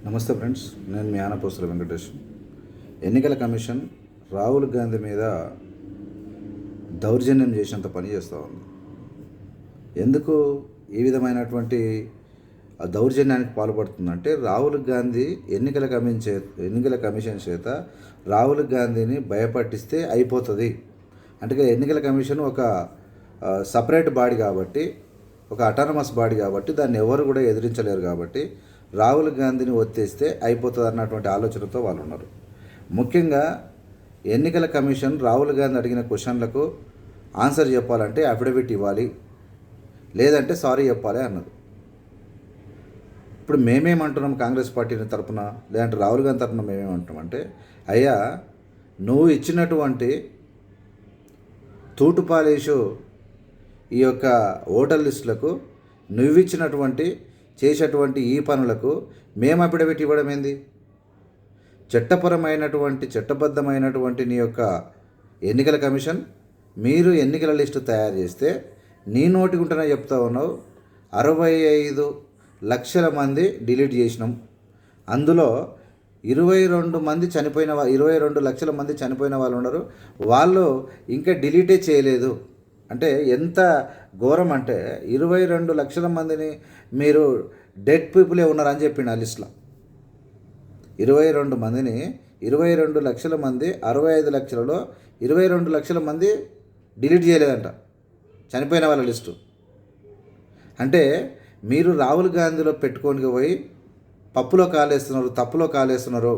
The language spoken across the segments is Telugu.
నమస్తే ఫ్రెండ్స్, నేను మీ ఆనపోసల వెంకటేష్. ఎన్నికల కమిషన్ రాహుల్ గాంధీ మీద దౌర్జన్యం చేసినంత పని చేస్తూ ఉంది. ఎందుకు ఈ విధమైనటువంటి దౌర్జన్యానికి పాల్పడుతుందంటే, రాహుల్ గాంధీ ఎన్నికల కమిషన్ చేత రాహుల్ గాంధీని భయపట్టిస్తే అయిపోతుంది. అంటే ఎన్నికల కమిషన్ ఒక సపరేట్ బాడీ కాబట్టి, ఒక అటానమస్ బాడీ కాబట్టి దాన్ని ఎవరు కూడా ఎదిరించలేరు. కాబట్టి రాహుల్ గాంధీని ఒత్తేస్తే అయిపోతుంది అన్నటువంటి ఆలోచనతో వాళ్ళు ఉన్నారు. ముఖ్యంగా ఎన్నికల కమిషన్ రాహుల్ గాంధీ అడిగిన క్వశ్చన్లకు ఆన్సర్ చెప్పాలంటే అఫిడవిట్ ఇవ్వాలి, లేదంటే సారీ చెప్పాలి అన్నది. ఇప్పుడు మేమేమంటున్నాం కాంగ్రెస్ పార్టీ తరఫున, లేదంటే రాహుల్ గాంధీ తరఫున మేమేమంటున్నాం అంటే, అయ్యా నువ్వు ఇచ్చినటువంటి తూటుపాలేషు ఈ యొక్క ఓటర్ లిస్టులకు, నువ్విచ్చినటువంటి చేసేటువంటి ఈ పనులకు మేము అఫిడవిట్ ఇవ్వడం ఏంది? చట్టబద్ధమైనటువంటి నీ యొక్క ఎన్నికల కమిషన్, మీరు ఎన్నికల లిస్టు తయారు చేస్తే నీ నోటికి ఉంటేనే చెప్తా ఉన్నావు 65 లక్షల మంది డిలీట్ చేసినాం. అందులో 22 లక్షల మంది చనిపోయిన వాళ్ళు ఉన్నారు. వాళ్ళు ఇంకా డిలీటే చేయలేదు. అంటే ఎంత ఘోరం అంటే 22 లక్షల మందిని మీరు డెడ్ పీపులే ఉన్నారని చెప్పిండు ఆ లిస్టులో. 22 లక్షల మంది, 65 లక్షలలో 22 లక్షల మంది డిలీట్ చేయలేదంట, చనిపోయిన వాళ్ళ లిస్టు. అంటే మీరు రాహుల్ గాంధీలో పెట్టుకొని పోయి తప్పులో కాలేస్తున్నారు.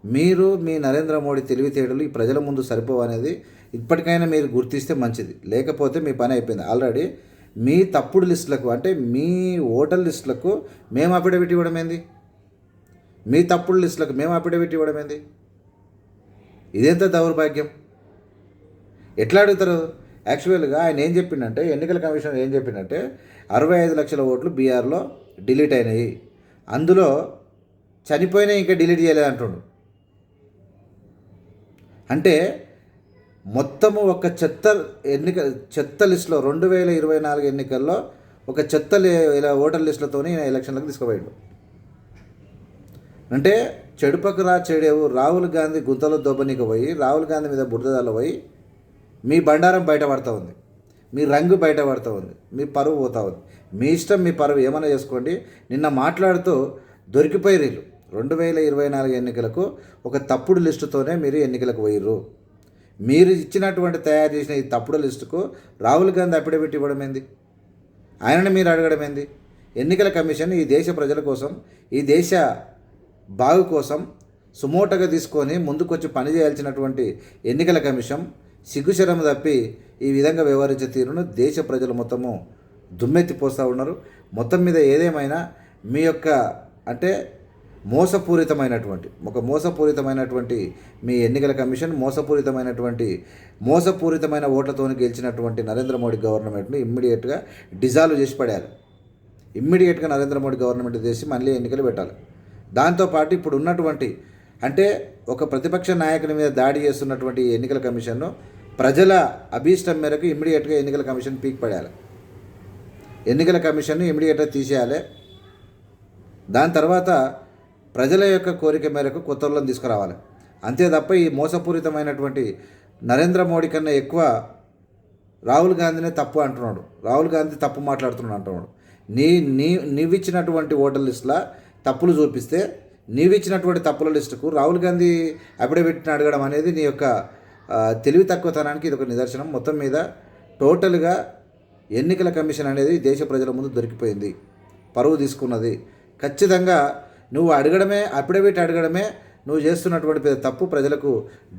మీరు మీ నరేంద్ర మోడీ తెలివితేటలు ఈ ప్రజల ముందు సరిపోవనేది ఇప్పటికైనా మీరు గుర్తిస్తే మంచిది. లేకపోతే మీ పని అయిపోయింది. ఆల్రెడీ మీ తప్పుడు లిస్టులకు, అంటే మీ ఓటర్ లిస్టులకు మేము అఫిడవిట్ ఇవ్వడం ఏంది? మీ తప్పుడు లిస్టులకు మేము అఫిడవిట్ ఇవ్వడం ఏంది? ఇదెంత దౌర్భాగ్యం! ఎట్లా అడుగుతారు? యాక్చువల్గా ఆయన ఏం చెప్పిండంటే, ఎన్నికల కమిషన్ ఏం చెప్పిండంటే 65 లక్షల ఓట్లు బీఆర్లో డిలీట్ అయినాయి, అందులో చనిపోయినాయి ఇంకా డిలీట్ చేయలేదు అంటుండు. అంటే మొత్తము ఒక చెత్త లిస్టులో 2024 ఎన్నికల్లో ఒక ఓటర్ లిస్టులతోనే ఎలక్షన్లకు తీసుకుపోయాడు. అంటే చెడేవు రాహుల్ గాంధీ గుంతలో దొబ్బనికి పోయి, రాహుల్ గాంధీ మీద బురదలో పోయి మీ బండారం బయటపడుతూ ఉంది, మీ రంగు బయటపడుతూ ఉంది, మీ పరువు పోతూ ఉంది. మీ ఇష్టం, మీ పరువు ఏమైనా చేసుకోండి. నిన్న మాట్లాడుతూ దొరికిపోయి 2024 ఎన్నికలకు ఒక తప్పుడు లిస్టుతోనే మీరు ఎన్నికలకు పోయిర్రు. మీరు ఇచ్చినటువంటి తయారు చేసిన ఈ తప్పుడు లిస్టుకు రాహుల్ గాంధీ అఫిడవిట్ ఇవ్వడం ఏంది? ఆయనని మీరు అడగడం ఏంది? ఎన్నికల కమిషన్ ఈ దేశ ప్రజల కోసం, ఈ దేశ బాగు కోసం సుమోటగా తీసుకొని ముందుకొచ్చి పనిచేయాల్సినటువంటి ఎన్నికల కమిషన్ సిగ్గుశరం తప్పి ఈ విధంగా వ్యవహరించే తీరును దేశ ప్రజలు మొత్తము దుమ్మెత్తిపోస్తూ ఉన్నారు. మొత్తం మీద ఏదేమైనా మీ యొక్క అంటే మోసపూరితమైనటువంటి మీ ఎన్నికల కమిషన్, మోసపూరితమైన ఓట్లతో గెలిచినటువంటి నరేంద్ర మోడీ గవర్నమెంట్ను ఇమ్మీడియట్గా డిజాల్వ్ చేసి పడేయాలి. ఇమ్మీడియట్గా నరేంద్ర మోడీ గవర్నమెంట్ చేసి మళ్ళీ ఎన్నికలు పెట్టాలి. దాంతోపాటు ఇప్పుడు ఉన్నటువంటి అంటే ఒక ప్రతిపక్ష నాయకుని మీద దాడి చేస్తున్నటువంటి ఎన్నికల కమిషన్ను ప్రజల అభీష్టం మేరకు ఇమ్మీడియట్గా ఎన్నికల కమిషన్ పీక్ పడేయాలి. ఎన్నికల కమిషన్ను ఇమ్మీడియట్గా తీసేయాలి. దాని తర్వాత ప్రజల యొక్క కోరిక మేరకు కొత్త వాళ్ళని తీసుకురావాలి. అంతే తప్ప ఈ మోసపూరితమైనటువంటి నరేంద్ర మోడీ కన్నా ఎక్కువ రాహుల్ గాంధీనే తప్పు అంటున్నాడు, రాహుల్ గాంధీ తప్పు మాట్లాడుతున్నాడు అంటున్నాడు. నీవిచ్చినటువంటి ఓటర్ లిస్టులో తప్పులు చూపిస్తే, నీవిచ్చినటువంటి తప్పుల లిస్టుకు రాహుల్ గాంధీ అఫిడవిట్ని అడగడం అనేది నీ యొక్క తెలివి తక్కువతనానికి ఇది ఒక నిదర్శనం. మొత్తం మీద టోటల్గా ఎన్నికల కమిషన్ అనేది దేశ ప్రజల ముందు దొరికిపోయింది, పరువు తీసుకున్నది. ఖచ్చితంగా నువ్వు అఫిడవిట్ అడగడమే నువ్వు చేస్తున్నటువంటి పెద్ద తప్పు, ప్రజలకు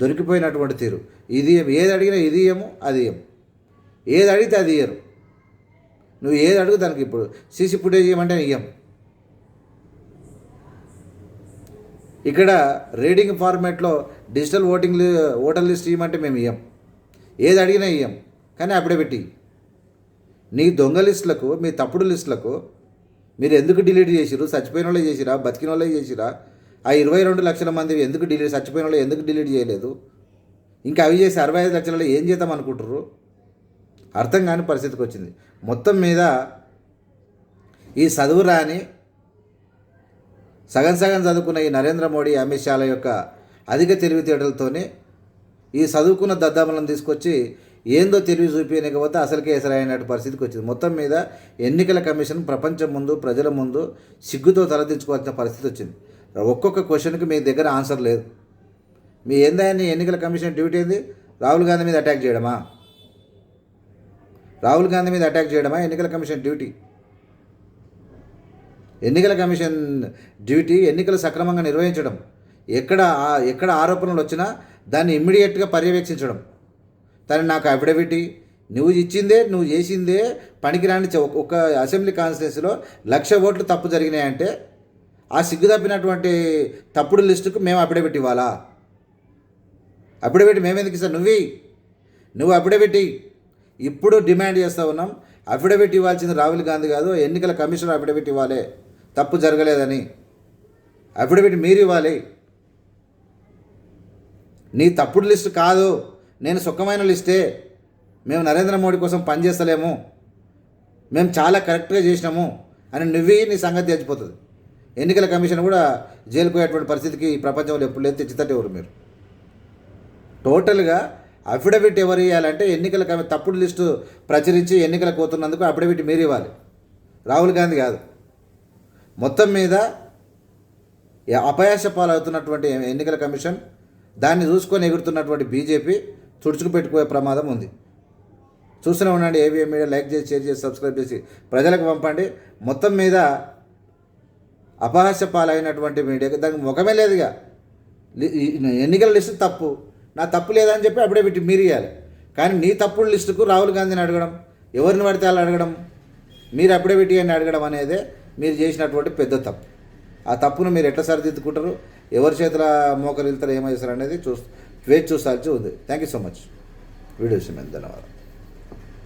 దొరికిపోయినటువంటి తీరు. ఏది అడిగినా ఇది ఇయ్యము, అది ఇయ్యము, ఏది అడిగితే అది ఇయ్యరు. నువ్వు ఏది అడుగు దానికి ఇప్పుడు సీసీ ఫుటేజ్ ఇవ్వమంటే ఇయ్యం. ఇక్కడ రీడింగ్ ఫార్మాట్లో డిజిటల్ ఓటర్ లిస్ట్ ఇవ్వమంటే మేము ఇయ్యం, ఏది అడిగినా ఇయ్యం. కానీ అఫిడవిట్ నీ దొంగ లిస్టులకు, మీ తప్పుడు లిస్టులకు మీరు ఎందుకు డిలీట్ చేసిరు? చచ్చిపోయిన వాళ్ళే చేసిరా, బతికిన వాళ్ళే చేసిరా? ఆ 22 లక్షల మంది ఎందుకు చచ్చిపోయిన వాళ్ళు ఎందుకు డిలీట్ చేయలేదు? ఇంకా అవి చేసి 65 లక్షలలో ఏం చేద్దాం అనుకుంటుర్రు? అర్థం కాని పరిస్థితికి వచ్చింది. మొత్తం మీద ఈ చదువు రాని సగం సగం చదువుకున్న ఈ నరేంద్ర మోడీ అమిత్ షాల యొక్క అధిక తెలివితేటలతోనే ఈ చదువుకున్న దద్దాములను తీసుకొచ్చి ఏందో తెలివి చూపించకపోతే అసలుకే ఎసరైనట్టు పరిస్థితికి వచ్చింది. మొత్తం మీద ఎన్నికల కమిషన్ ప్రపంచం ముందు ప్రజల ముందు సిగ్గుతో తలదించుకోవాల్సిన పరిస్థితి వచ్చింది. ఒక్కొక్క క్వశ్చన్కి మీ దగ్గర ఆన్సర్ లేదు. మీ ఏందని ఎన్నికల కమిషన్ డ్యూటీ ఏంది? రాహుల్ గాంధీ మీద అటాక్ చేయడమా? రాహుల్ గాంధీ మీద అటాక్ చేయడమా ఎన్నికల కమిషన్ డ్యూటీ? ఎన్నికల కమిషన్ డ్యూటీ ఎన్నికలు సక్రమంగా నిర్వహించడం, ఎక్కడ ఆరోపణలు వచ్చినా దాన్ని ఇమ్మీడియట్గా పర్యవేక్షించడం. తను నాకు అఫిడవిటీ నువ్వు ఇచ్చిందే నువ్వు చేసిందే పనికిరాని ఒక అసెంబ్లీ కాన్స్టిట్యున్సీలో 1,00,000 ఓట్లు తప్పు జరిగినాయంటే ఆ సిగ్గు తప్పినటువంటి తప్పుడు లిస్టుకు మేము అఫిడవిట్ ఇవ్వాలా? అఫిడవిట్ మేమెందుకు ఇస్తాం? నువ్వు అఫిడవిట్ ఇప్పుడు డిమాండ్ చేస్తూ ఉన్నాం. అఫిడవిట్ ఇవ్వాల్సింది రాహుల్ గాంధీ కాదు, ఎన్నికల కమిషన్ అఫిడవిట్ ఇవ్వాలి తప్పు జరగలేదని. అఫిడవిట్ మీరు ఇవ్వాలి. నీ తప్పుడు లిస్టు కాదు, నేను సుఖమైన లిస్టే, మేము నరేంద్ర మోడీ కోసం పనిచేస్తలేము, మేము చాలా కరెక్ట్గా చేసినాము అని నీ సంగతి తెచ్చిపోతుంది. ఎన్నికల కమిషన్ కూడా జైలుకు పోయేటువంటి పరిస్థితికి ఈ ప్రపంచంలో ఎప్పుడు లేదు. తెచ్చితట్టు ఎవరు మీరు? టోటల్గా అఫిడవిట్ ఎవరు ఇవ్వాలంటే ఎన్నికల తప్పుడు లిస్టు ప్రచురించి ఎన్నికలకు పోతున్నందుకు అఫిడవిట్ మీరు ఇవ్వాలి, రాహుల్ గాంధీ కాదు. మొత్తం మీద అపయాస పాలవుతున్నటువంటి ఎన్నికల కమిషన్, దాన్ని చూసుకొని ఎగురుతున్నటువంటి బీజేపీ తుడుచుకు పెట్టుకునే ప్రమాదం ఉంది. చూస్తూనే ఉండండి. ఏవిఎం మీడియా లైక్ చేసి, షేర్ చేసి, సబ్స్క్రైబ్ చేసి ప్రజలకు పంపండి. మొత్తం మీద అపహాస్య పాలైనటువంటి మీడియాకి దానికి ముఖమే లేదుగా. ఎన్నికల లిస్టు తప్పు, నా తప్పు లేదని చెప్పి అప్పుడే పెట్టి మీరు ఇవ్వాలి. కానీ నీ తప్పుడు లిస్టుకు రాహుల్ గాంధీని అడగడం, ఎవరిని పడితే వాళ్ళు అడగడం, మీరు అప్పుడే పెట్టి అని అడగడం అనేదే మీరు చేసినటువంటి పెద్ద తప్పు. ఆ తప్పును మీరు ఎట్లా సరిదిద్దుకుంటారు, ఎవరి చేతుల మోకరిల్తారు, ఏమవుతారు అనేది వేచి చూసాల్సి ఉంది. Thank you so much. Video ధన్యవాదాలు.